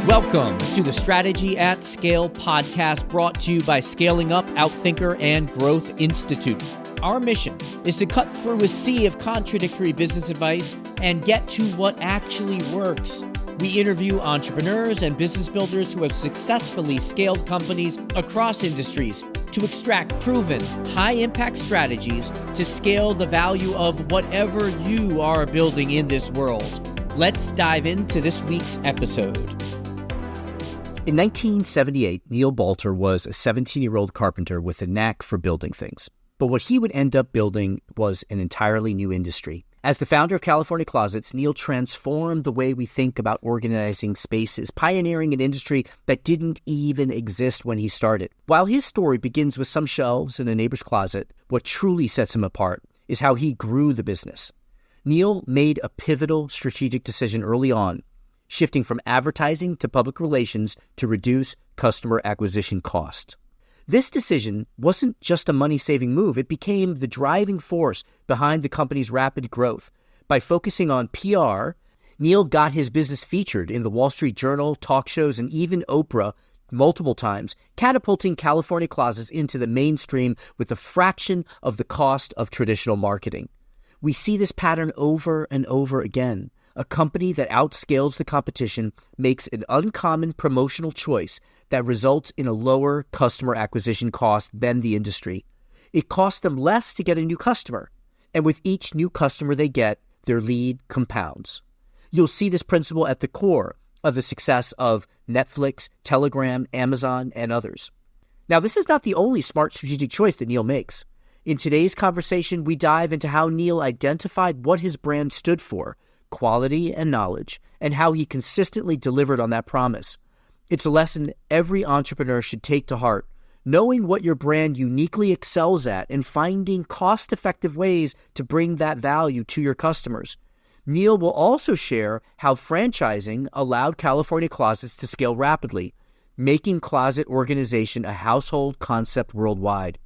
Welcome to the Strategy at Scale podcast, brought to you by Scaling Up, Outthinker, and Growth Institute. Our mission is to cut through a sea of contradictory business advice and get to what actually works. We interview entrepreneurs and business builders who have successfully scaled companies across industries to extract proven, high-impact strategies to scale the value of whatever you are building in this world. Let's dive into this week's episode. In 1978, Neil Balter was a 17-year-old carpenter with a knack for building things. But what he would end up building was an entirely new industry. As the founder of California Closets, Neil transformed the way we think about organizing spaces, pioneering an industry that didn't even exist when he started. While his story begins with some shelves in a neighbor's closet, what truly sets him apart is how he grew the business. Neil made a pivotal strategic decision early on, shifting from advertising to public relations to reduce customer acquisition cost. This decision wasn't just a money-saving move. It became the driving force behind the company's rapid growth. By focusing on PR, Neil got his business featured in the Wall Street Journal, talk shows, and even Oprah multiple times, catapulting California Closets into the mainstream with a fraction of the cost of traditional marketing. We see this pattern over and over again. A company that outscales the competition makes an uncommon promotional choice that results in a lower customer acquisition cost than the industry. It costs them less to get a new customer, and with each new customer they get, their lead compounds. You'll see this principle at the core of the success of Netflix, Telegram, Amazon, and others. Now, this is not the only smart strategic choice that Neil makes. In today's conversation, we dive into how Neil identified what his brand stood for, quality and knowledge, and how he consistently delivered on that promise. It's a lesson every entrepreneur should take to heart, knowing what your brand uniquely excels at and finding cost-effective ways to bring that value to your customers. Neil will also share how franchising allowed California Closets to scale rapidly, making closet organization a household concept worldwide.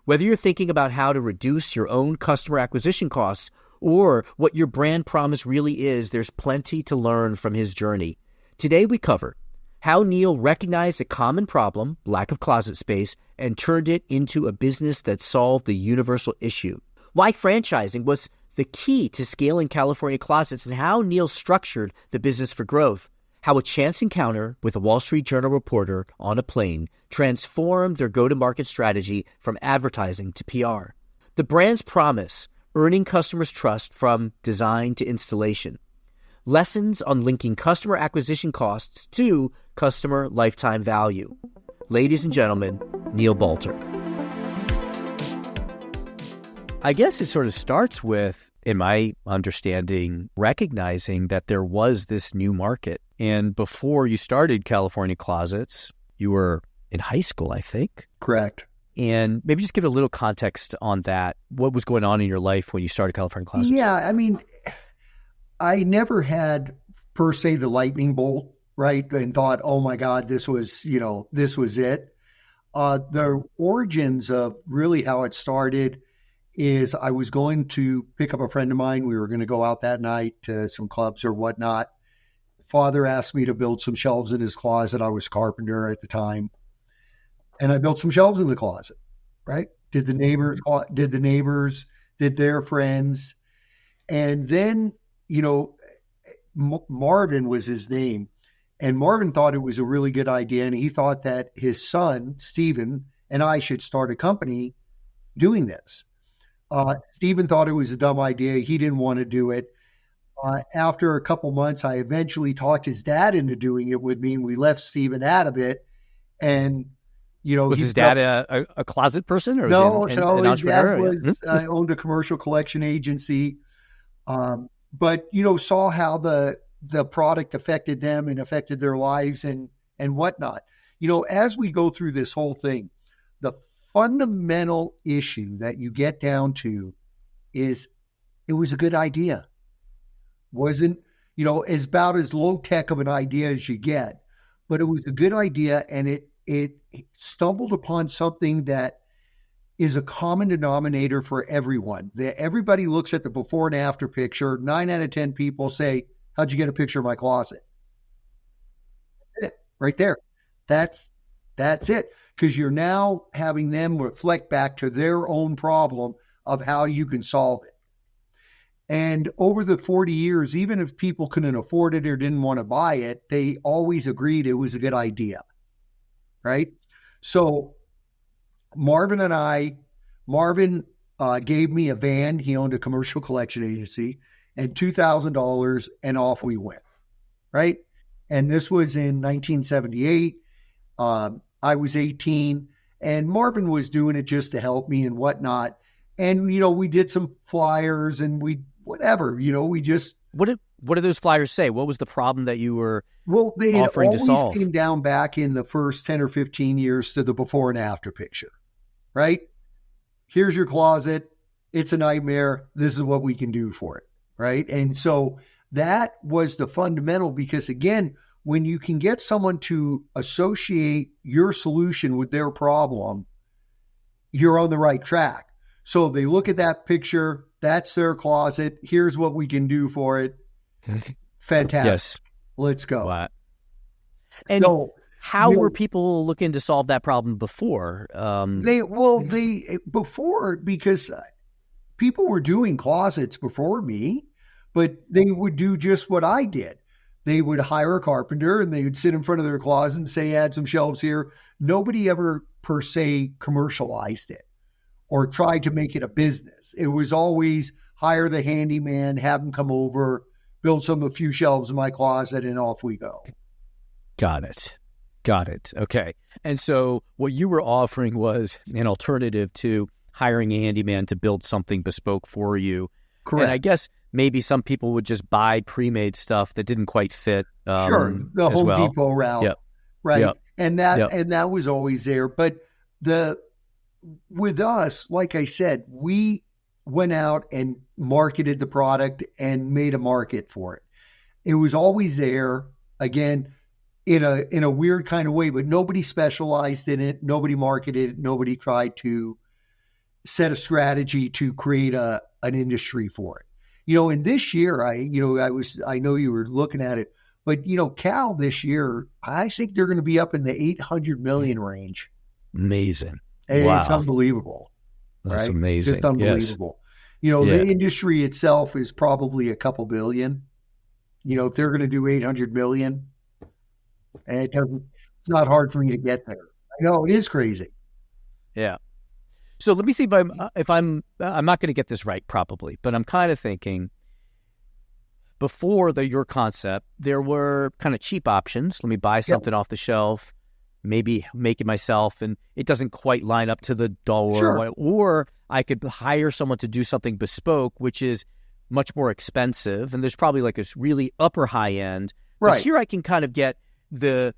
Whether you're thinking about how to reduce your own customer acquisition costs or what your brand promise really is, there's plenty to learn from his journey. Today we cover how Neil recognized a common problem, lack of closet space, and turned it into a business that solved the universal issue. Why franchising was the key to scaling California Closets, and how Neil structured the business for growth. How a chance encounter with a Wall Street Journal reporter on a plane transformed their go-to-market strategy from advertising to PR. The brand's promise, earning customers' trust from design to installation. Lessons on linking customer acquisition costs to customer lifetime value. Ladies and gentlemen, Neil Balter. I guess it sort of starts with, in my understanding, recognizing that there was this new market. And before you started California Closets, you were in high school, I think. Correct. And maybe just give a little context on that. What was going on in your life when you started California Closets? Yeah, I mean, I never had, per se, the lightning bolt, right? And thought, oh my God, this was it. The origins of really how it started is I was going to pick up a friend of mine. We were going to go out that night to some clubs or whatnot. Father asked me to build some shelves in his closet. I was a carpenter at the time. And I built some shelves in the closet, right? Did the neighbors, did their friends. And then, Marvin was his name. And Marvin thought it was a really good idea. And he thought that his son, Stephen, and I should start a company doing this. Stephen thought it was a dumb idea. He didn't want to do it. After a couple months, I eventually talked his dad into doing it with me. And we left Stephen out of it. And was his dad a closet person, or no? Was he an entrepreneur? His dad owned a commercial collection agency, but saw how the product affected them and affected their lives and whatnot. As we go through this whole thing, the fundamental issue that you get down to is it was a good idea. Wasn't as about as low tech of an idea as you get, but it was a good idea, and it stumbled upon something that is a common denominator for everyone. Everybody looks at the before and after picture. 9 out of 10 people say, "How'd you get a picture of my closet?" right there. That's it. Because you're now having them reflect back to their own problem of how you can solve it. And over the 40 years, even if people couldn't afford it or didn't want to buy it, they always agreed it was a good idea, right? So Marvin gave me a van. He owned a commercial collection agency, and $2,000, and off we went, right? And this was in 1978. I was 18, and Marvin was doing it just to help me and whatnot. And, we did some flyers and whatever, we just... What did those flyers say? What was the problem that you were offering to solve? It always came down back in the first 10 or 15 years to the before and after picture, right? Here's your closet. It's a nightmare. This is what we can do for it, right? And so that was the fundamental, because again, when you can get someone to associate your solution with their problem, you're on the right track. So they look at that picture, that's their closet. Here's what we can do for it. Fantastic. Yes. Let's go. Wow. And how were people looking to solve that problem before? Before, because people were doing closets before me, but they would do just what I did. They would hire a carpenter and they would sit in front of their closet and say, add some shelves here. Nobody ever per se commercialized it or tried to make it a business. It was always hire the handyman, have him come over, build a few shelves in my closet, and off we go. Got it. Okay. And so what you were offering was an alternative to hiring a handyman to build something bespoke for you. Correct. And I guess maybe some people would just buy pre-made stuff that didn't quite fit. Sure, the Home Depot route. Yep. Right. Yep. And that was always there. But with us, like I said, we went out and marketed the product and made a market for it. It was always there, again, in a weird kind of way, but nobody specialized in it. Nobody marketed it. Nobody tried to set a strategy to create an industry for it. And this year, I know you were looking at it, but Cal this year, I think they're going to be up in the 800 million range. Amazing. Wow. It's unbelievable. That's right? amazing. Just unbelievable. Yes. The industry itself is probably a couple billion. If they're going to do 800 million, it's not hard for me to get there. I know it is crazy. Yeah. So let me see if I'm not going to get this right probably, but I'm kind of thinking before your concept, there were kind of cheap options. Let me buy something off the shelf, maybe make it myself, and it doesn't quite line up to the dollar. Sure. Or I could hire someone to do something bespoke, which is much more expensive, and there's probably like a really upper high end. Right. But here I can kind of get the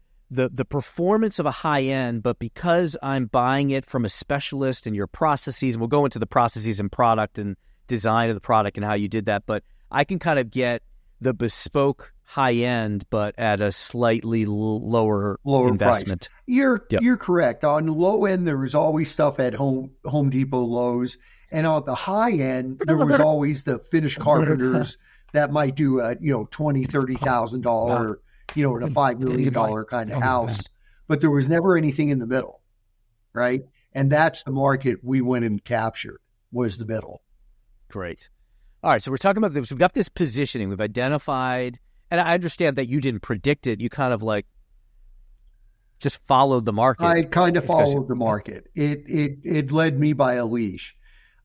performance of a high end, but because I'm buying it from a specialist and your processes, and we'll go into the processes and product and design of the product and how you did that, but I can kind of get the bespoke high end, but at a slightly lower investment. Price. You're correct. On the low end, there was always stuff at Home Depot, Lowe's, and on the high end, there was always the finished carpenters that might do a $20,000-$30,000 in a $5 million kind of house, but there was never anything in the middle, right? And that's the market we went and captured, was the middle. Great. All right, so we're talking about this. We've got this positioning. We've identified, and I understand that you didn't predict it. You kind of like just followed the market. I kind of followed the market. It led me by a leash.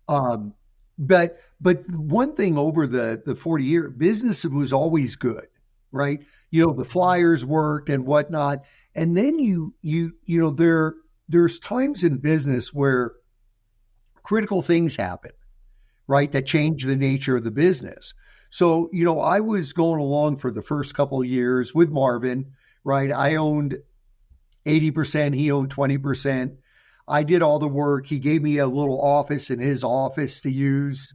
But one thing over the 40-year business was always good, right? The flyers worked and whatnot. And then there's times in business where critical things happen, right? That change the nature of the business. So, I was going along for the first couple of years with Marvin, right? I owned 80%, he owned 20%. I did all the work. He gave me a little office in his office to use,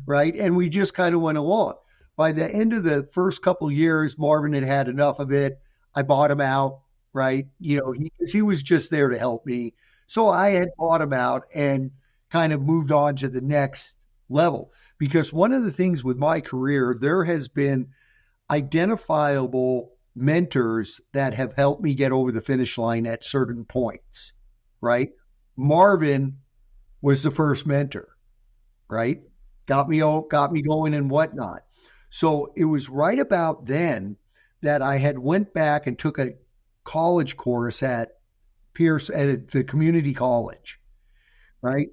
right? And we just kind of went along. By the end of the first couple of years, Marvin had enough of it. I bought him out, right? He was just there to help me. So I had bought him out and kind of moved on to the next level. Because one of the things with my career, there has been identifiable mentors that have helped me get over the finish line at certain points, right? Marvin was the first mentor, right? Got me going and whatnot. So it was right about then that I had went back and took a college course at Pierce at the community college, right?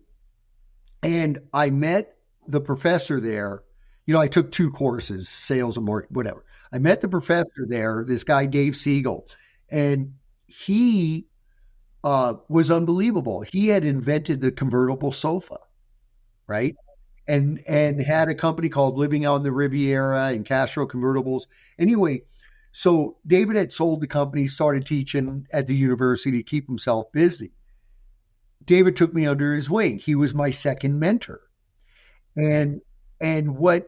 And I met the professor there. I took 2 courses, sales and more, whatever. I met the professor there, this guy, Dave Siegel, and he was unbelievable. He had invented the convertible sofa, right? And had a company called Living on the Riviera and Castro Convertibles. Anyway, so David had sold the company, started teaching at the university to keep himself busy. David took me under his wing. He was my second mentor. And the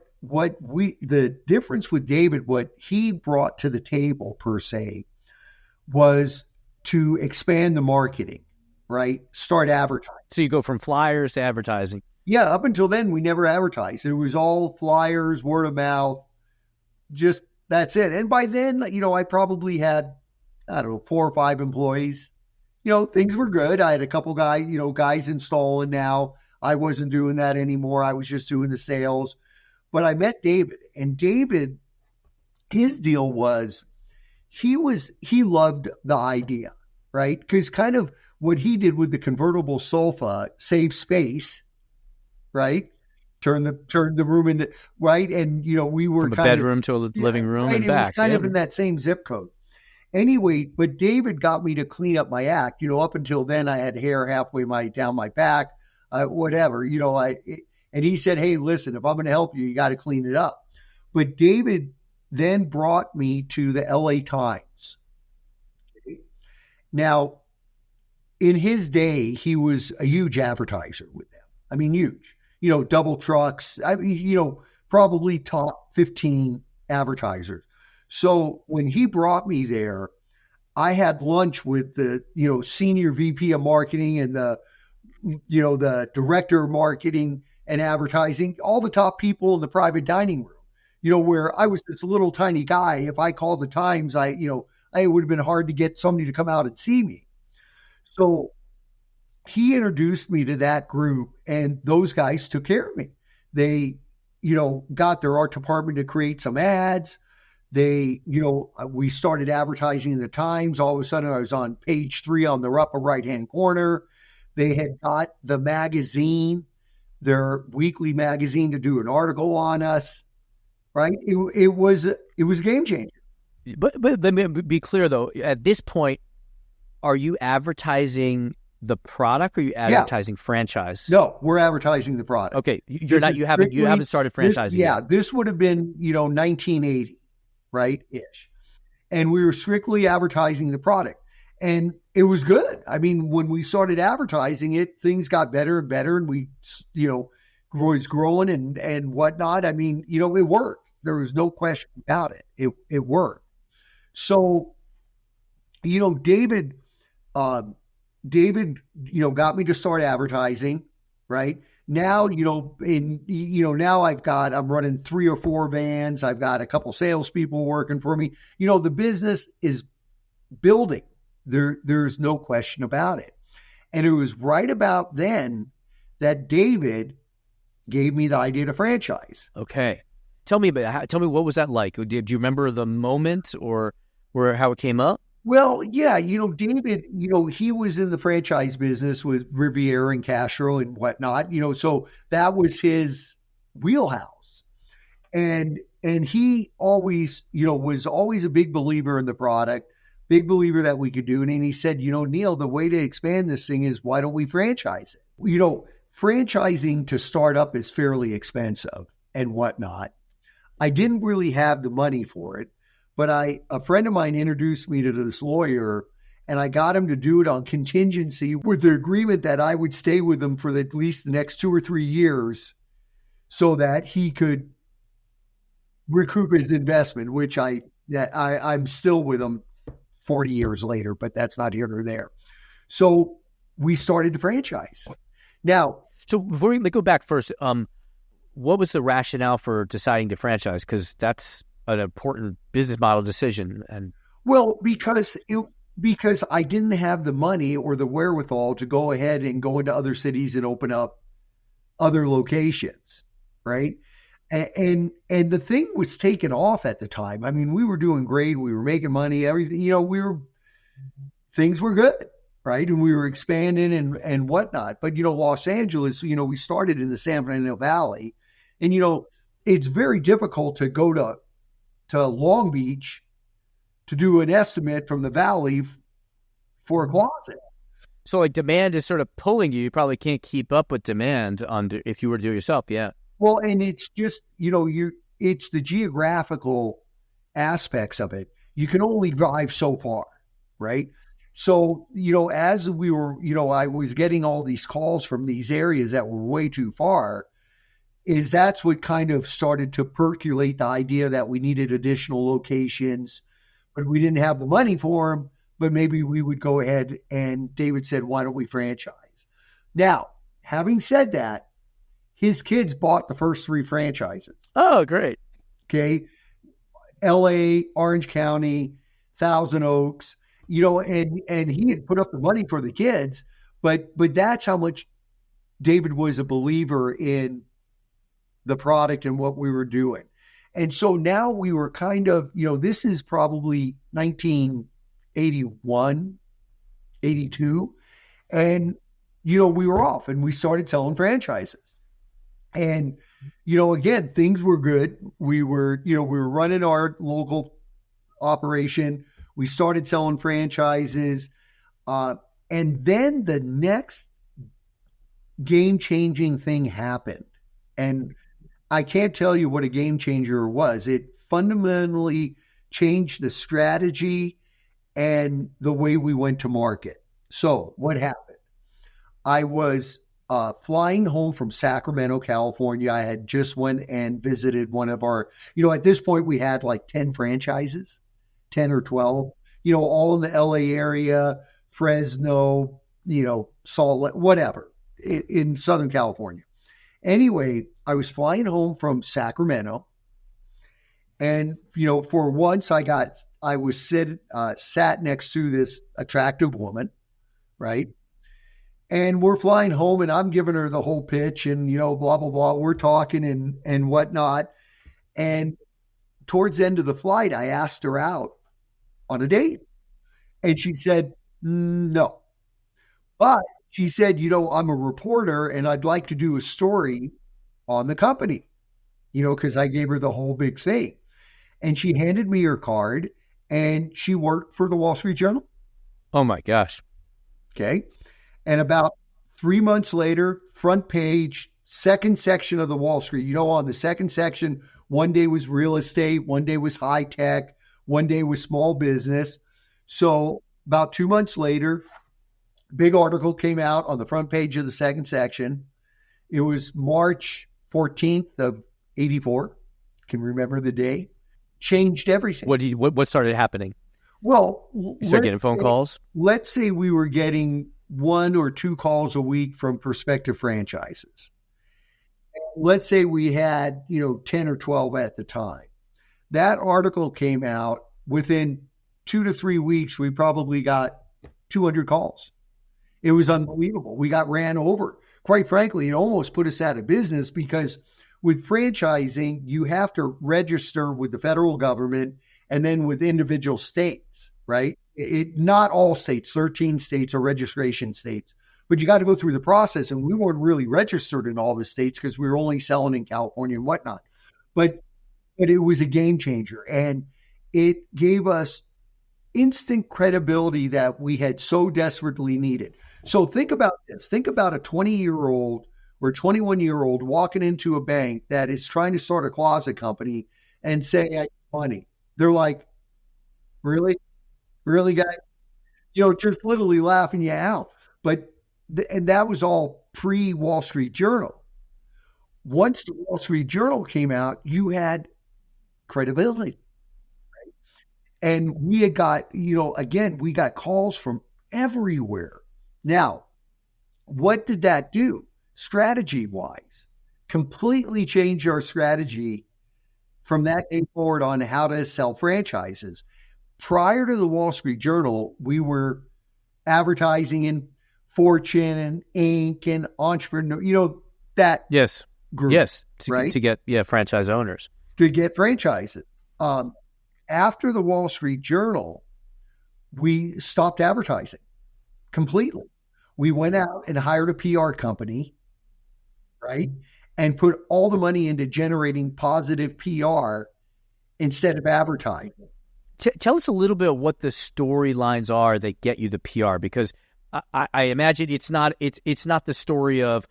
difference with David, what he brought to the table per se, was to expand the marketing, right? Start advertising. So you go from flyers to advertising. Yeah, up until then, we never advertised. It was all flyers, word of mouth, just that's it. And by then, I probably had, 4 or 5 employees. Things were good. I had a couple guys installing now. I wasn't doing that anymore. I was just doing the sales. But I met David, and David, his deal was he loved the idea, right? Because kind of what he did with the convertible sofa, save space, right? Turn the room into, right? And, we were from a bedroom to a living room and back. It was kind of in that same zip code. Anyway, but David got me to clean up my act. Up until then, I had hair halfway down my back, whatever. And he said, "Hey, listen, if I'm going to help you, you got to clean it up." But David then brought me to the LA Times. Now, in his day, he was a huge advertiser with them. I mean, huge. Double trucks. Probably top 15 advertisers. So when he brought me there, I had lunch with the, senior VP of marketing and the director of marketing and advertising, all the top people in the private dining room, where I was this little tiny guy. If I called the Times, it would have been hard to get somebody to come out and see me. So he introduced me to that group, and those guys took care of me. They, got their art department to create some ads. They, we started advertising in the Times. All of a sudden, I was on page 3 on the upper right-hand corner. They had got the magazine, their weekly magazine, to do an article on us, right? It was a game changer. But let me be clear, though. At this point, are you advertising the product, or are you advertising franchise? No, we're advertising the product. Okay, you haven't started franchising yet. This would have been 1980, right ish, and we were strictly advertising the product, and it was good. I mean, when we started advertising it, things got better and better, and we was growing and whatnot. I mean, it worked. There was no question about it. It worked. So, David, got me to start advertising, right? Now, now I'm running 3 or 4 vans. I've got a couple salespeople working for me. The business is building. There's no question about it. And it was right about then that David gave me the idea to franchise. Okay. Tell me what was that like? Did you remember the moment or how it came up? Well, yeah, David, he was in the franchise business with Riviera and Castro and whatnot, so that was his wheelhouse. And he always, was always a big believer in the product, big believer that we could do it. And he said, Neil, the way to expand this thing is, why don't we franchise it? Franchising to start up is fairly expensive and whatnot. I didn't really have the money for it. But a friend of mine introduced me to this lawyer, and I got him to do it on contingency with the agreement that I would stay with him for at least the next 2 or 3 years so that he could recoup his investment, which I'm still with him 40 years later, but that's not here nor there. So we started to franchise. Now, so before we go back first, what was the rationale for deciding to franchise? Because that's an important business model decision. And Well, because I didn't have the money or the wherewithal to go ahead and go into other cities and open up other locations, right? And the thing was taking off at the time. I mean, we were doing great. We were making money. Everything, things were good, right? And we were expanding and whatnot. But Los Angeles, we started in the San Fernando Valley, and it's very difficult to go to Long Beach to do an estimate from the valley for a closet. So like demand is sort of pulling you. You probably can't keep up with demand if you were to do it yourself. Yeah. Well, and it's just, it's the geographical aspects of it. You can only drive so far, right? So, as we were, I was getting all these calls from these areas that were way too far, that's what kind of started to percolate the idea that we needed additional locations, but we didn't have the money for them. But maybe we would go ahead, and David said, why don't we franchise? Now, having said that, his kids bought the first 3 franchises. Oh, great. Okay. LA, Orange County, Thousand Oaks, and he had put up the money for the kids, but that's how much David was a believer in the product and what we were doing. And so now we were kind of, this is probably 1981, 82. And, we were off and we started selling franchises. And, again, things were good. We were running our local operation. We started selling franchises. And then the next game-changing thing happened. And I can't tell you what a game changer was. It fundamentally changed the strategy and the way we went to market. So what happened? I was flying home from Sacramento, California. I had just went and visited one of our, at this point we had like 10 franchises, 10 or 12, all in the LA area, Fresno, Salt Lake, whatever, in Southern California. Anyway, I was flying home from Sacramento, and for once I was sat next to this attractive woman, right? And we're flying home, and I'm giving her the whole pitch, and blah blah blah. We're talking and whatnot, and towards the end of the flight, I asked her out on a date, and she said no, but she said, I'm a reporter and I'd like to do a story on the company, because I gave her the whole big thing. And she handed me her card, and she worked for the Wall Street Journal. Oh my gosh. Okay. And about 3 months later, front page, second section of the Wall Street, on the second section, one day was real estate, one day was high tech, one day was small business. So about 2 months later, big article came out on the front page of the second section. It was March 14th of 84. Can remember the day. Changed everything. What started happening? Well, you started getting phone calls? Let's say we were getting 1 or 2 calls a week from prospective franchises. Let's say we had, 10 or 12 at the time. That article came out. Within 2 to 3 weeks, we probably got 200 calls. It was unbelievable. We got ran over. Quite frankly, it almost put us out of business, because with franchising, you have to register with the federal government and then with individual states, right? Not all states, 13 states are registration states, but you got to go through the process. And we weren't really registered in all the states because we were only selling in California and whatnot. But it was a game changer, and it gave us instant credibility that we had so desperately needed. So think about this. Think about a 20-year-old or 21-year-old walking into a bank that is trying to start a closet company and saying, I need money. They're like, really? Really, guy? Just literally laughing you out. But and that was all pre-Wall Street Journal. Once the Wall Street Journal came out, you had credibility. Right? And we had got, again, we got calls from everywhere. Now, what did that do? Strategy-wise, completely changed our strategy from that day forward on how to sell franchises. prior to the Wall Street Journal, we were advertising in Fortune and Inc. and Entrepreneur, that Yes. group. Yes. Right? To get franchise owners. To get franchises. After the Wall Street Journal, we stopped advertising completely. We went out and hired a PR company, right? And put all the money into generating positive PR instead of advertising. Tell us a little bit of what the storylines are that get you the PR, because I imagine it's not the story of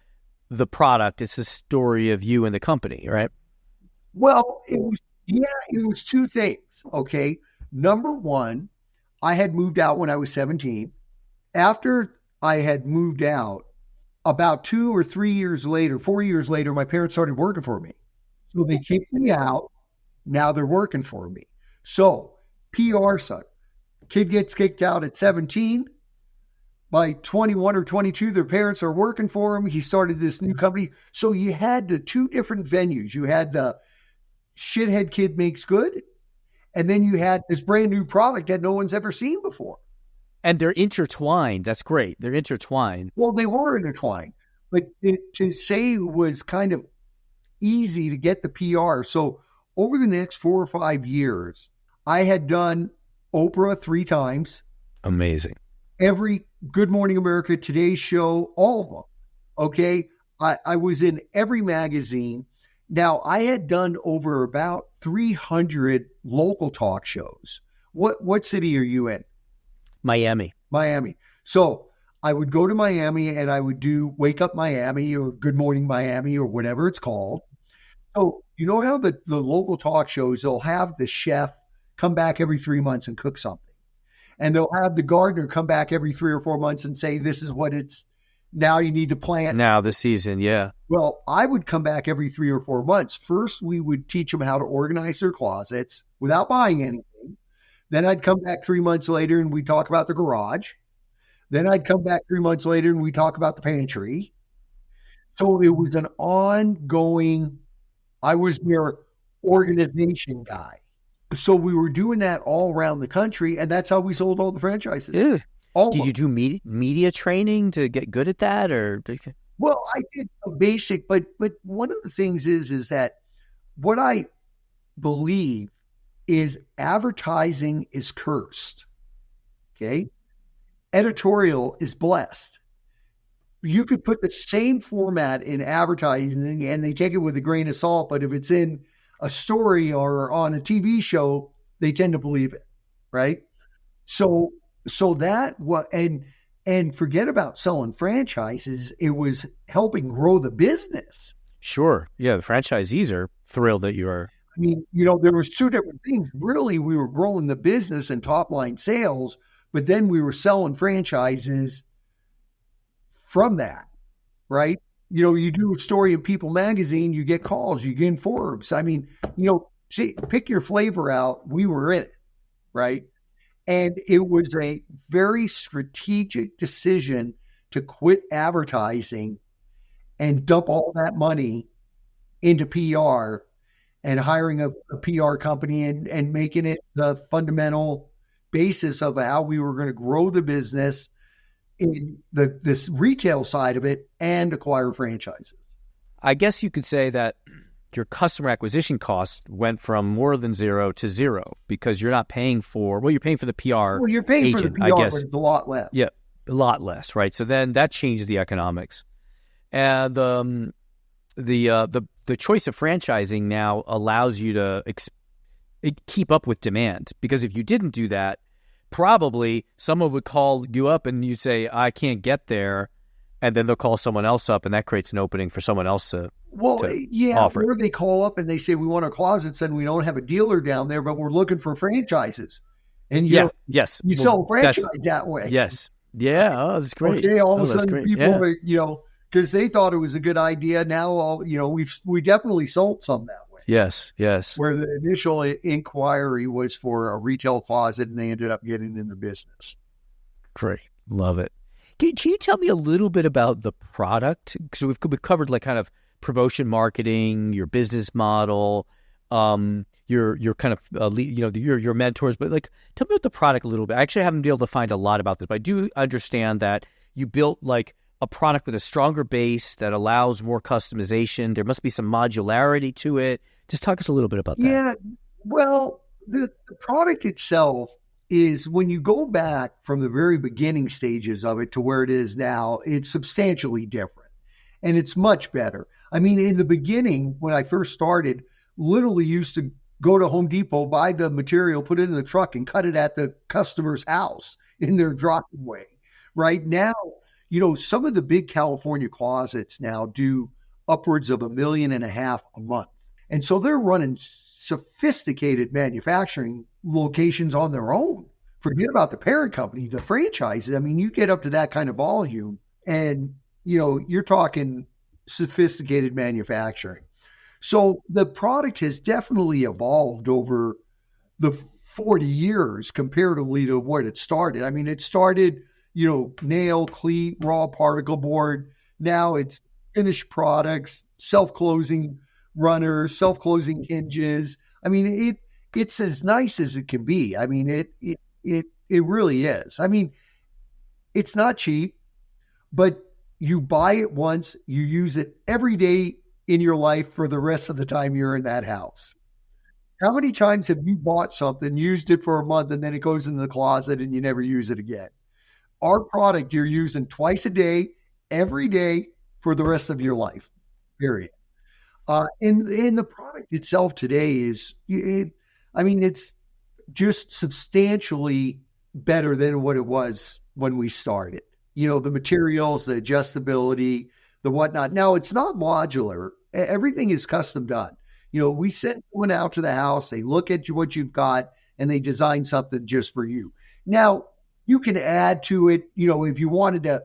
the product; it's the story of you and the company, right? Well, it was two things. Okay, number one, I had moved out when I was 17. After I had moved out, about 2 or 3 years later, 4 years later, my parents started working for me. So they kicked me out. Now they're working for me. So PR suck. Kid gets kicked out at 17. By 21 or 22, their parents are working for him. He started this new company. So you had the two different venues. You had the shithead kid makes good, and then you had this brand new product that no one's ever seen before. And they're intertwined. That's great. They're intertwined. Well, they were intertwined, but to say it was kind of easy to get the PR. So over the next 4 or 5 years, I had done Oprah 3 times. Amazing. Every Good Morning America, Today's Show, all of them. Okay. I was in every magazine. Now, I had done over about 300 local talk shows. What city are you in? Miami. So I would go to Miami and I would do Wake Up Miami or Good Morning Miami or whatever it's called. So you know how the local talk shows, they'll have the chef come back every 3 months and cook something. And they'll have the gardener come back every 3 or 4 months and say, this is what it's, now you need to plant. Now this season, yeah. Well, I would come back every 3 or 4 months. First, we would teach them how to organize their closets without buying anything. Then I'd come back 3 months later and we'd talk about the garage. Then I'd come back 3 months later and we'd talk about the pantry. So it was an ongoing, I was their organization guy. So we were doing that all around the country, and that's how we sold all the franchises. Did you do media training to get good at that, or? Well, I did a basic, but one of the things is that what I believe is advertising is cursed. Okay, editorial is blessed. You could put the same format in advertising, and they take it with a grain of salt. But if it's in a story or on a TV show, they tend to believe it, right? So that what and forget about selling franchises. It was helping grow the business. Sure, yeah. The franchisees are thrilled that you are. I mean, there was two different things. Really, we were growing the business and top line sales, but then we were selling franchises from that, right? You do a story in People magazine, you get calls, you get in Forbes. I mean, pick your flavor out. We were in it, right? And it was a very strategic decision to quit advertising and dump all that money into PR and hiring a PR company and making it the fundamental basis of how we were going to grow the business in this retail side of it and acquire franchises. I guess you could say that your customer acquisition costs went from more than 0 to 0 because you're not paying for, you're paying for the PR. Well, you're paying agent, for the PR, I guess. but it's a lot less. Yeah, a lot less, right? So then that changes the economics. And the choice of franchising now allows you to keep up with demand, because if you didn't do that, probably someone would call you up and you say, I can't get there. And then they'll call someone else up, and that creates an opening for someone else to offer. Or they call up and they say, we want our closets and we don't have a dealer down there, but we're looking for franchises. And you sell franchise that way. Yes. Yeah. Oh, that's great. Okay, all of a sudden people, because they thought it was a good idea. Now, we definitely sold some that way. Yes. Where the initial inquiry was for a retail closet, and they ended up getting in the business. Great. Love it. Can you tell me a little bit about the product? Because we've covered like kind of promotion marketing, your business model. your kind of your mentors. But like, tell me about the product a little bit. I actually haven't been able to find a lot about this, but I do understand that you built like a product with a stronger base that allows more customization. There must be some modularity to it. Just talk us a little bit about that. Yeah, well, the product itself is, when you go back from the very beginning stages of it to where it is now, it's substantially different and it's much better. I mean, in the beginning, when I first started, literally used to go to Home Depot, buy the material, put it in the truck and cut it at the customer's house in their driveway. Right now, some of the big California closets now do upwards of $1.5 million a month. And so they're running sophisticated manufacturing locations on their own. Forget about the parent company, the franchises. I mean, you get up to that kind of volume and, you're talking sophisticated manufacturing. So the product has definitely evolved over the 40 years comparatively to what it started. I mean, it started, nail, cleat, raw particle board. Now it's finished products, self-closing runners, self-closing hinges. I mean, it's as nice as it can be. I mean, it really is. I mean, it's not cheap, but you buy it once, you use it every day in your life for the rest of the time you're in that house. How many times have you bought something, used it for a month, and then it goes in the closet and you never use it again? Our product you're using twice a day, every day for the rest of your life, period. And the product itself today is, it's just substantially better than what it was when we started. The materials, the adjustability, the whatnot. Now, it's not modular. Everything is custom done. We send someone out to the house, they look at what you've got, and they design something just for you. Now, you can add to it, if you wanted to,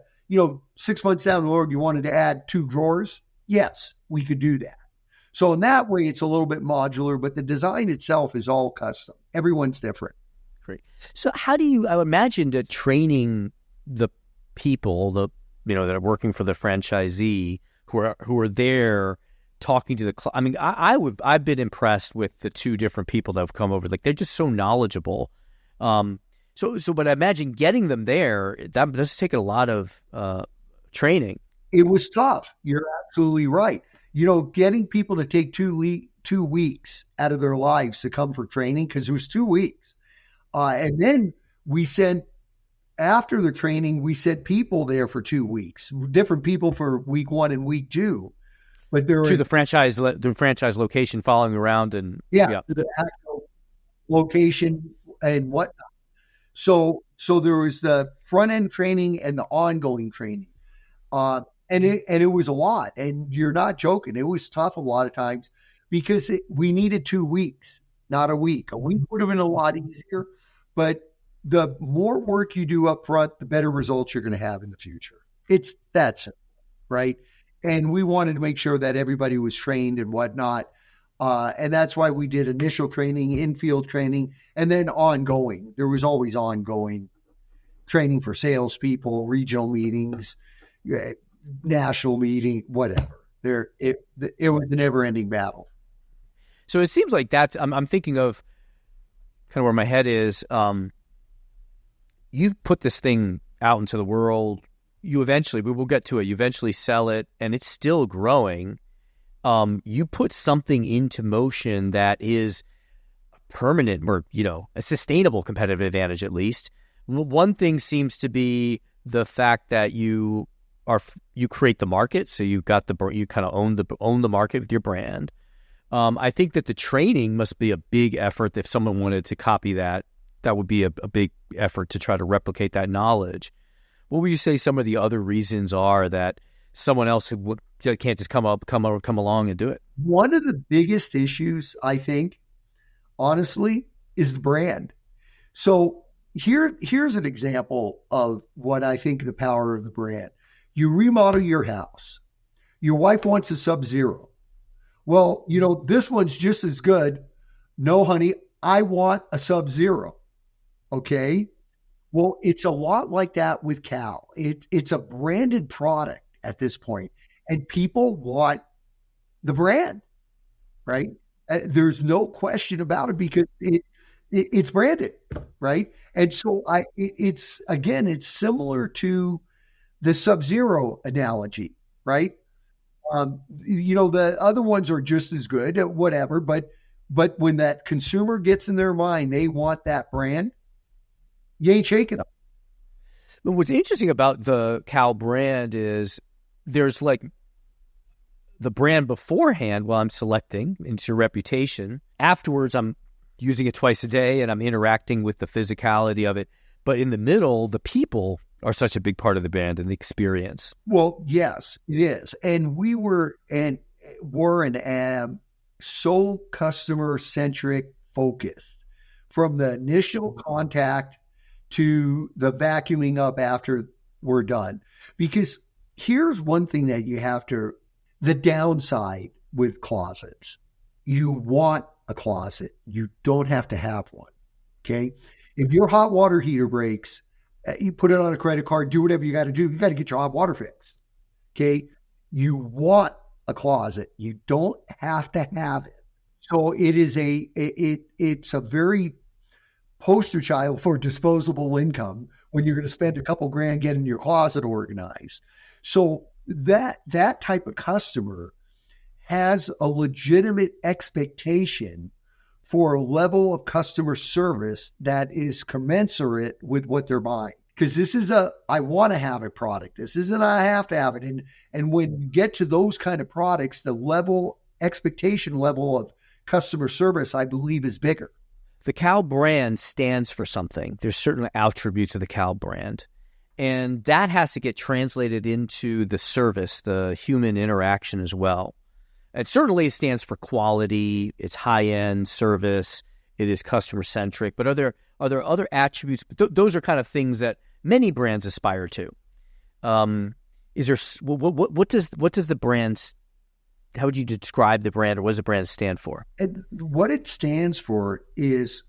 6 months down the road, you wanted to add 2 drawers. Yes, we could do that. So in that way, it's a little bit modular, but the design itself is all custom. Everyone's different. Great. So how do you, I would imagine that training the people, that are working for the franchisee who are there talking to I've been impressed with the 2 different people that have come over. Like, they're just so knowledgeable. But I imagine getting them there, that does take a lot of training. It was tough. You're absolutely right. Getting people to take 2 weeks out of their lives to come for training, because it was 2 weeks. And then after the training, we sent people there for 2 weeks, different people for week 1 and week 2. But there was, to the franchise location, following around and to the actual location and whatnot. So there was the front end training and the ongoing training, and it was a lot. And you're not joking; it was tough a lot of times because we needed 2 weeks, not a week. A week would have been a lot easier, but the more work you do up front, the better results you're going to have in the future. It's that simple, right? And we wanted to make sure that everybody was trained and whatnot. And that's why we did initial training, in-field training, and then ongoing. There was always ongoing training for salespeople, regional meetings, national meeting, whatever. It was a never-ending battle. So it seems like I'm thinking of kind of where my head is. You put this thing out into the world. We will get to it. You eventually sell it, and it's still growing. You put something into motion that is permanent, or a sustainable competitive advantage, at least. One thing seems to be the fact that you create the market, so you kind of own the market with your brand. I think that the training must be a big effort. If someone wanted to copy that, that would be a big effort to try to replicate that knowledge. What would you say some of the other reasons are that someone else can't just come along and do it? One of the biggest issues, I think, honestly, is the brand. So here's an example of what I think the power of the brand. You remodel your house. Your wife wants a Sub-Zero. Well, this one's just as good. No, honey, I want a Sub-Zero. Okay? Well, it's a lot like that with Cal. It's a branded product at this point, and people want the brand, right? There's no question about it because it's branded, right? And so it's similar to the Sub-Zero analogy, right? The other ones are just as good, whatever. But when that consumer gets in their mind, they want that brand, you ain't shaking them. What's interesting about the Cal brand is there's like the brand beforehand while I'm selecting into your reputation. Afterwards, I'm using it twice a day and I'm interacting with the physicality of it. But in the middle, the people are such a big part of the brand and the experience. Well, yes, it is. And we were and am so customer-centric focused from the initial contact to the vacuuming up after we're done. Because here's one thing that you have to, the downside with closets. You want a closet. You don't have to have one. Okay. If your hot water heater breaks, you put it on a credit card, do whatever you got to do. You got to get your hot water fixed. Okay. You want a closet. You don't have to have it. So it is it's a very poster child for disposable income when you're going to spend a couple grand getting your closet organized. So that type of customer has a legitimate expectation for a level of customer service that is commensurate with what they're buying. Because this is I want to have a product. This isn't I have to have it. And when you get to those kind of products, the expectation level of customer service, I believe, is bigger. The Cal brand stands for something. There's certain attributes of the Cal brand. And that has to get translated into the service, the human interaction as well. It certainly stands for quality, it's high-end service, it is customer-centric. But are there other attributes? Those are kind of things that many brands aspire to. Is there what does the brand? How would you describe the brand, or what does the brand stand for? And what it stands for is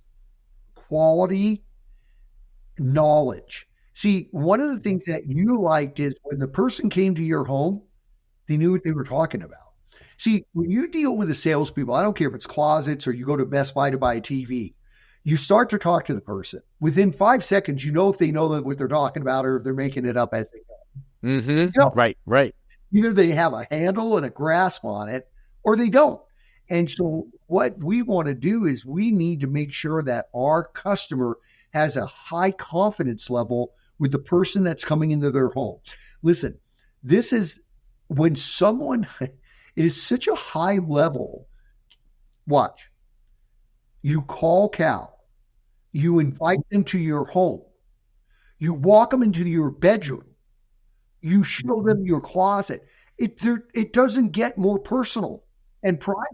quality, knowledge. See, one of the things that you liked is when the person came to your home, they knew what they were talking about. See, when you deal with the salespeople, I don't care if it's closets or you go to Best Buy to buy a TV, you start to talk to the person. Within 5 seconds, you know if they know what they're talking about or if they're making it up as they go. Mm-hmm. Right. Either they have a handle and a grasp on it or they don't. And so what we want to do is we need to make sure that our customer has a high confidence level with the person that's coming into their home. Listen, this is when someone, it is such a high level. Watch. You call Cal. You invite them to your home. You walk them into your bedroom. You show them your closet. It doesn't get more personal and private.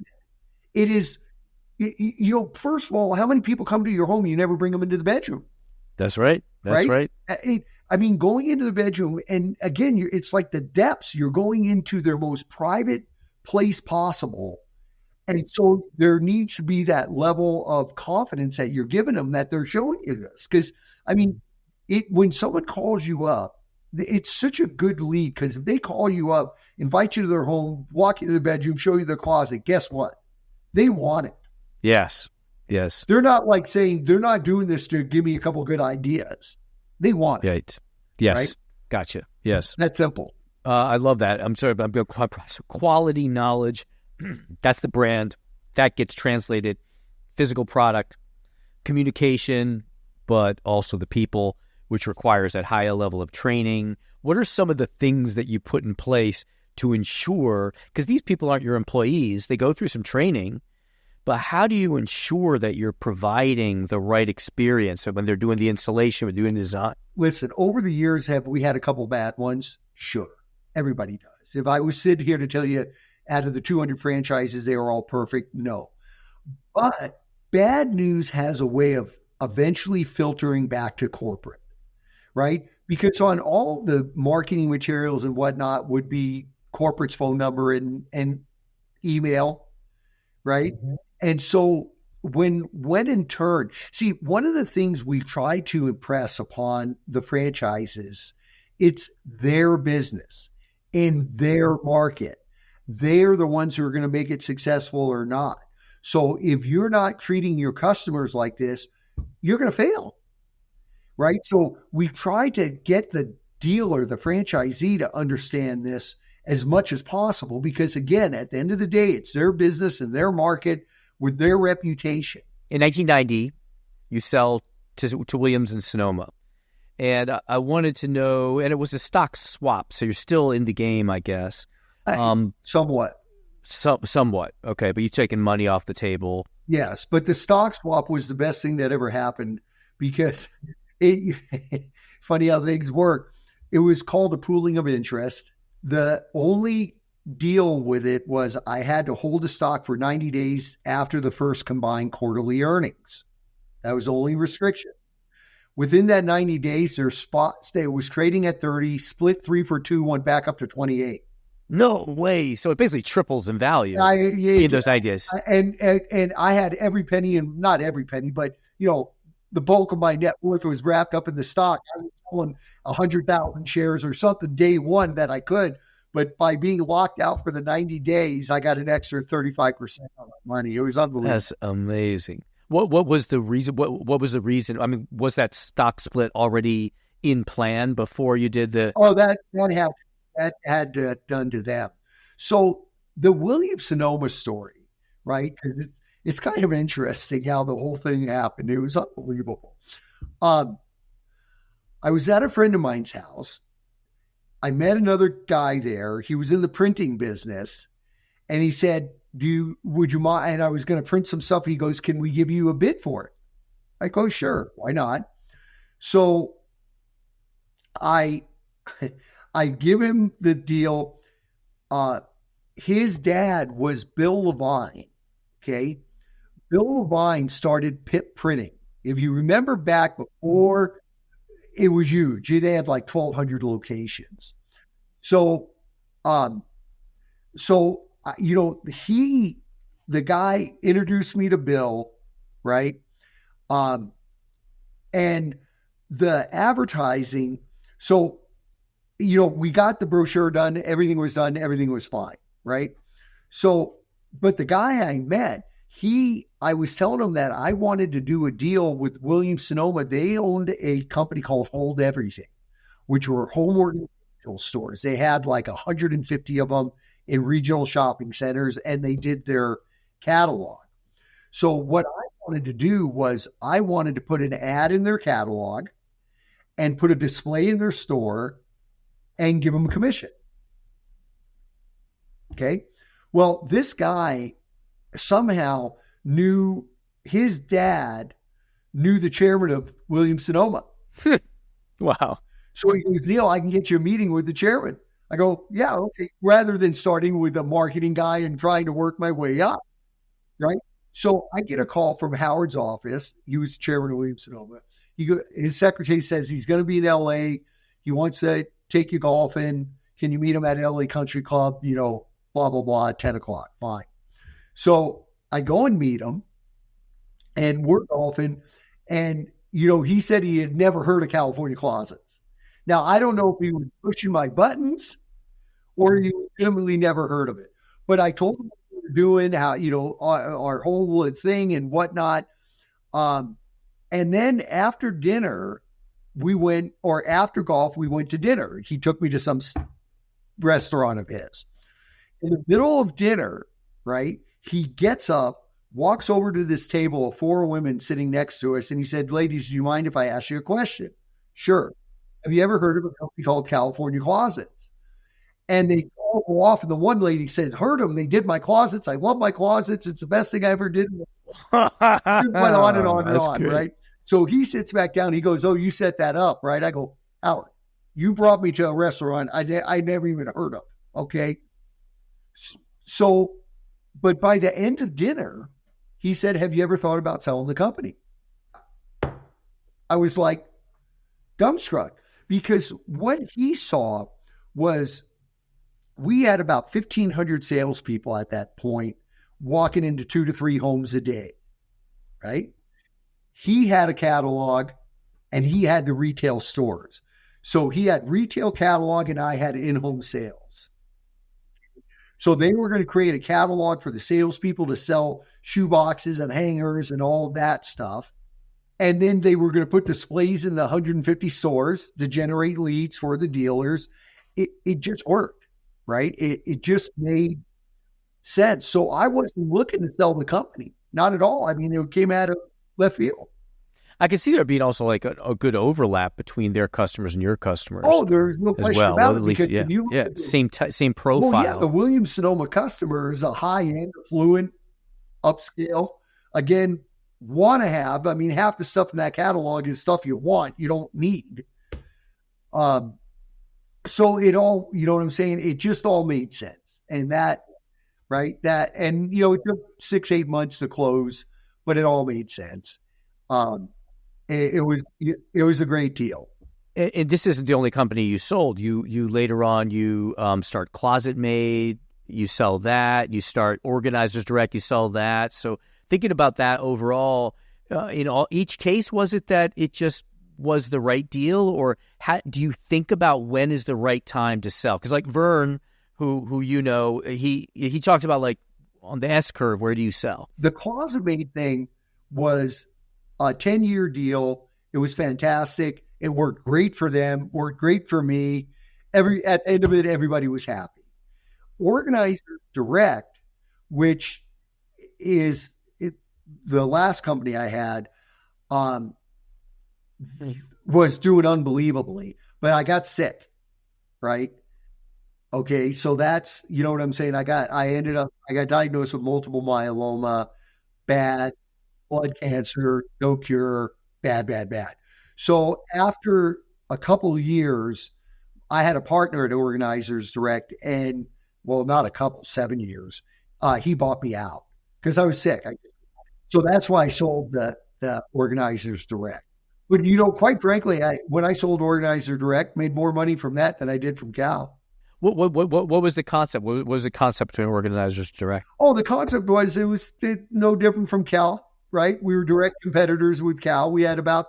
It is, first of all, how many people come to your home, you never bring them into the bedroom? That's right. That's right. I mean, going into the bedroom, and again, it's like the depths. You're going into their most private place possible. And so there needs to be that level of confidence that you're giving them that they're showing you this. Because, I mean, when someone calls you up, it's such a good lead, because if they call you up, invite you to their home, walk you to the bedroom, show you their closet, guess what? They want it. Yes. They're not like saying, they're not doing this to give me a couple of good ideas. They want it. Right. Yes. Right? Gotcha. Yes. That's simple. I love that. I'm sorry, but I'm going to quality knowledge. That's the brand. That gets translated. Physical product, communication, but also the people, which requires that higher level of training. What are some of the things that you put in place to ensure, because these people aren't your employees, they go through some training, but how do you ensure that you're providing the right experience when they're doing the installation, when doing the design? Listen, over the years, have we had a couple bad ones? Sure. Everybody does. If I was sitting here to tell you out of the 200 franchises, they are all perfect, no. But bad news has a way of eventually filtering back to corporate, right? Because on all the marketing materials and whatnot would be corporate's phone number and email, right? Mm-hmm. And so when in turn, see, one of the things we try to impress upon the franchises, it's their business in their market. They're the ones who are going to make it successful or not. So if you're not treating your customers like this, you're going to fail, right? So we try to get the dealer, the franchisee, to understand this as much as possible, because again, at the end of the day, it's their business and their market with their reputation. In 1990, you sell to Williams and Sonoma. And I wanted to know, and it was a stock swap, so you're still in the game, I guess. Somewhat. Somewhat. Okay, but you're taking money off the table. Yes, but the stock swap was the best thing that ever happened, because funny how things work. It was called a pooling of interest. The only deal with it was I had to hold the stock for 90 days after the first combined quarterly earnings. That was the only restriction. Within that 90 days, their spot stay was trading at 30, split 3 for 2, went back up to 28. No way. So it basically triples in value in those ideas. And I had every penny, and not every penny, but the bulk of my net worth was wrapped up in the stock. I was selling 100,000 shares or something day one that I could. But by being locked out for the 90 days, I got an extra 35% on my money. It was unbelievable. That's amazing. What was the reason? What was the reason? I mean, was that stock split already in plan before you did the? Oh, that had done to them. So the Williams-Sonoma story, right? It's kind of interesting how the whole thing happened. It was unbelievable. I was at a friend of mine's house. I met another guy there. He was in the printing business, and he said, would you mind? And I was going to print some stuff. He goes, can we give you a bid for it? I go, sure. Why not? So I give him the deal. His dad was Bill Levine. Okay. Bill Levine started Pip Printing. If you remember back before, it was huge. They had like 1,200 locations. So, the guy introduced me to Bill, right? And the advertising. So, we got the brochure done. Everything was done. Everything was fine, right? So, but the guy I met, I was telling him that I wanted to do a deal with Williams-Sonoma. They owned a company called Hold Everything, which were home organizational stores. They had like 150 of them in regional shopping centers, and they did their catalog. So what I wanted to do was I wanted to put an ad in their catalog and put a display in their store and give them a commission. Okay. Well, this guy somehow knew his dad knew the chairman of Williams-Sonoma. Wow. So he goes, Neil, I can get you a meeting with the chairman. I go, yeah, okay. Rather than starting with a marketing guy and trying to work my way up, right? So I get a call from Howard's office. He was chairman of Williams-Sonoma. His secretary says he's going to be in LA. He wants to take you golfing. Can you meet him at LA Country Club? Blah, blah, blah, at 10 o'clock. Fine. So I go and meet him, and we're golfing. And, he said he had never heard of California Closets. Now, I don't know if he was pushing my buttons or he legitimately never heard of it. But I told him what we were doing, how, our whole thing and whatnot. And then after dinner, after golf, we went to dinner. He took me to some restaurant of his. In the middle of dinner, right, he gets up, walks over to this table of 4 women sitting next to us, and he said, ladies, do you mind if I ask you a question? Sure. Have you ever heard of a company called California Closets? And they all go off, and the one lady said, heard them. They did my closets. I love my closets. It's the best thing I ever did. It went on and on and on, right? So he sits back down. He goes, oh, you set that up, right? I go, Howard, you brought me to a restaurant I never even heard of, okay? So, but by the end of dinner, he said, have you ever thought about selling the company? I was like dumbstruck, because what he saw was we had about 1,500 salespeople at that point walking into 2 to 3 homes a day, right? He had a catalog and he had the retail stores. So he had retail catalog and I had in-home sales. So they were going to create a catalog for the salespeople to sell shoe boxes and hangers and all that stuff. And then they were going to put displays in the 150 stores to generate leads for the dealers. It just worked, right? It just made sense. So I wasn't looking to sell the company, not at all. I mean, it came out of left field. I can see there being also like a good overlap between their customers and your customers. Oh, there's no question about it. At least, same profile. Well, yeah, the Williams-Sonoma customer is a high-end, affluent, upscale. Again, want to have. I mean, half the stuff in that catalog is stuff you want, you don't need. So it all, you know what I'm saying? It just all made sense. And that, right? And it took 6-8 months to close, but it all made sense. It was a great deal. And this isn't the only company you sold. You later on, start Closet Made, you sell that, you start Organizers Direct, you sell that. So thinking about that overall, each case, was it that it just was the right deal, or do you think about when is the right time to sell? Because like Vern, who he talked about like on the S curve, where do you sell? The Closet Made thing was a 10-year deal. It was fantastic. It worked great for them, worked great for me. At the end of it, everybody was happy. Organizer Direct, which is the last company I had, was doing unbelievably, but I got sick, right? Okay, so that's, you know what I'm saying? I got diagnosed with multiple myeloma, bad, blood cancer, no cure, bad. So after a couple of years, I had a partner at Organizers Direct, and not a couple, 7 years. He bought me out because I was sick. So that's why I sold the Organizers Direct. But quite frankly, when I sold Organizer Direct, made more money from that than I did from Cal. What was the concept? What was the concept between Organizers Direct? Oh, the concept was it was no different from Cal, right? We were direct competitors with Cal. We had about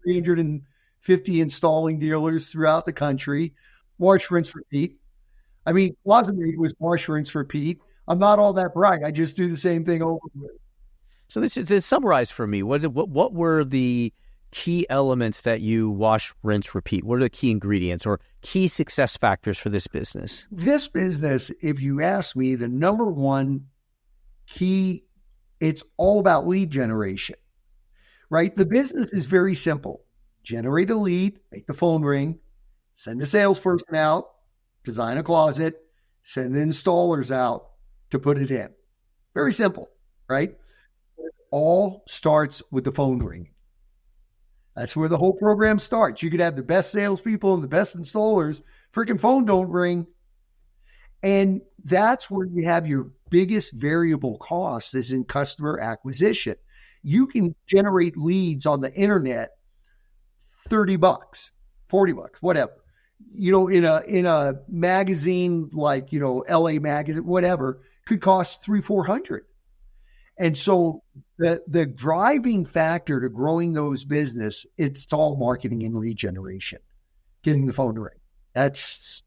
350 installing dealers throughout the country. Wash, rinse, repeat. I mean, Closet Made was wash, rinse, repeat. I'm not all that bright. I just do the same thing over and over. So this is to summarize for me. What were the key elements that you wash, rinse, repeat? What are the key ingredients or key success factors for this business? This business, if you ask me, the number one key, it's all about lead generation, right? The business is very simple. Generate a lead, make the phone ring, send a salesperson out, design a closet, send the installers out to put it in. Very simple, right? It all starts with the phone ring. That's where the whole program starts. You could have the best salespeople and the best installers. Freaking phone don't ring. And that's where you have your biggest variable cost is in customer acquisition. You can generate leads on the internet, $30, $40, whatever. In a magazine like, LA Magazine, whatever, could cost $300-$400. And so the driving factor to growing those business, it's all marketing and lead generation, getting the phone to ring. That's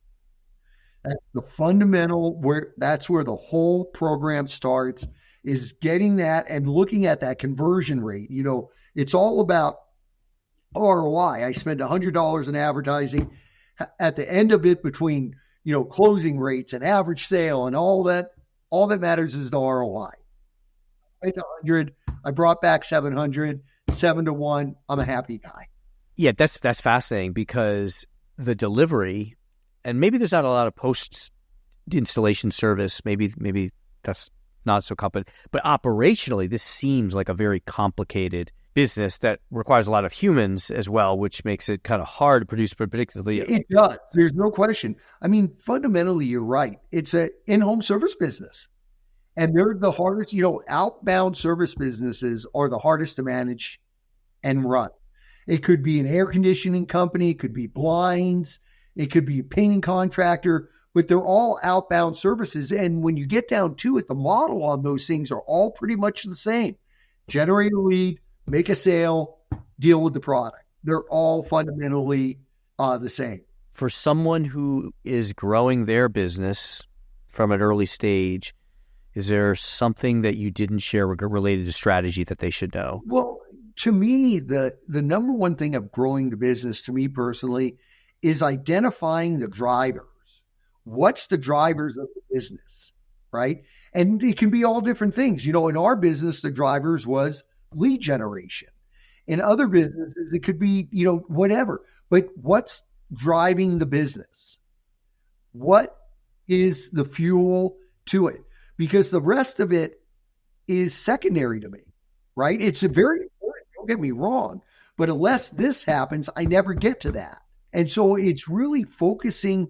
the fundamental that's where the whole program starts, is getting that and looking at that conversion rate. It's all about ROI. I spend $100 in advertising. At the end of it, between, closing rates and average sale and all that matters is the ROI. I paid $100, I brought back $700, 7-1. I'm a happy guy. Yeah, that's fascinating because the delivery, and maybe there's not a lot of post installation service. Maybe that's not so complicated. But operationally, this seems like a very complicated business that requires a lot of humans as well, which makes it kind of hard to produce predictably. It does. There's no question. I mean, fundamentally, you're right. It's an in-home service business. And they're the hardest, outbound service businesses are the hardest to manage and run. It could be an air conditioning company, it could be blinds, it could be a painting contractor, but they're all outbound services. And when you get down to it, the model on those things are all pretty much the same. Generate a lead, make a sale, deal with the product. They're all fundamentally the same. For someone who is growing their business from an early stage, is there something that you didn't share related to strategy that they should know? Well, to me, the number one thing of growing the business, to me personally, is identifying the drivers. What's the drivers of the business, right? And it can be all different things. In our business, the drivers was lead generation. In other businesses, it could be, whatever. But what's driving the business? What is the fuel to it? Because the rest of it is secondary to me, right? It's a very important, don't get me wrong, but unless this happens, I never get to that. And so it's really focusing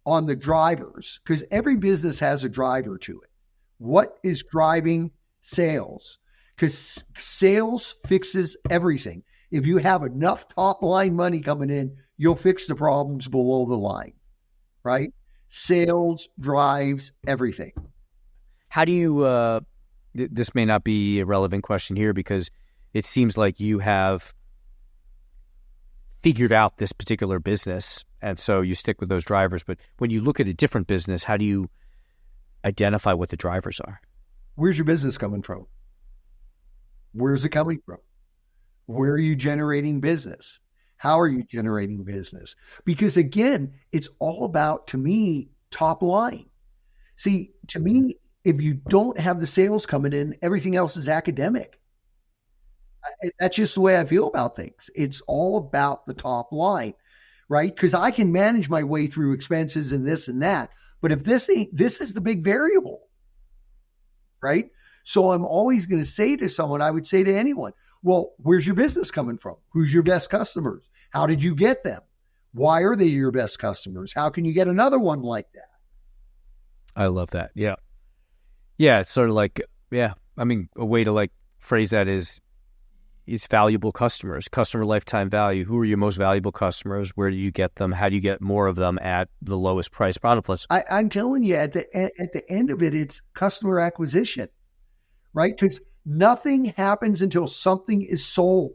on the drivers, because every business has a driver to it. What is driving sales? Because sales fixes everything. If you have enough top line money coming in, you'll fix the problems below the line, right? Sales drives everything. How do you, this may not be a relevant question here because it seems like you have figured out this particular business, and so you stick with those drivers. But when you look at a different business, how do you identify what the drivers are? Where's your business coming from? Where's it coming from? Where are you generating business? How are you generating business? Because again, it's all about, to me, top line. See, to me, if you don't have the sales coming in, everything else is academic. That's just the way I feel about things. It's all about the top line, right? Because I can manage my way through expenses and this and that. But if this is the big variable, right? So I'm always going to say to someone, I would say to anyone, well, where's your business coming from? Who's your best customers? How did you get them? Why are they your best customers? How can you get another one like that? I love that. Yeah. Yeah. It's sort of like, a way to phrase that is, it's valuable customers, customer lifetime value. Who are your most valuable customers? Where do you get them? How do you get more of them at the lowest price product? Plus, I'm telling you, at the end of it, it's customer acquisition, right? Because nothing happens until something is sold.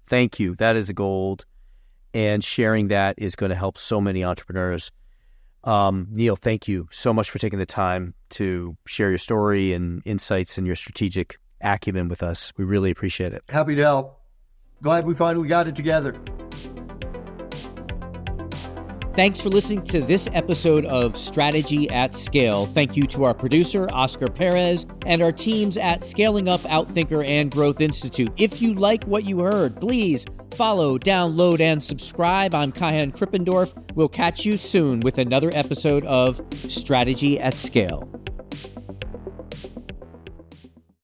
Thank you. That is gold. And sharing that is going to help so many entrepreneurs. Neil, thank you so much for taking the time to share your story and insights and your strategic acumen with us. We really appreciate it. Happy to help. Glad we finally got it together. Thanks for listening to this episode of Strategy at Scale. Thank you to our producer, Oscar Perez, and our teams at Scaling Up, Outthinker, and Growth Institute. If you like what you heard, please follow, download, and subscribe. I'm Kahan Krippendorf. We'll catch you soon with another episode of Strategy at Scale.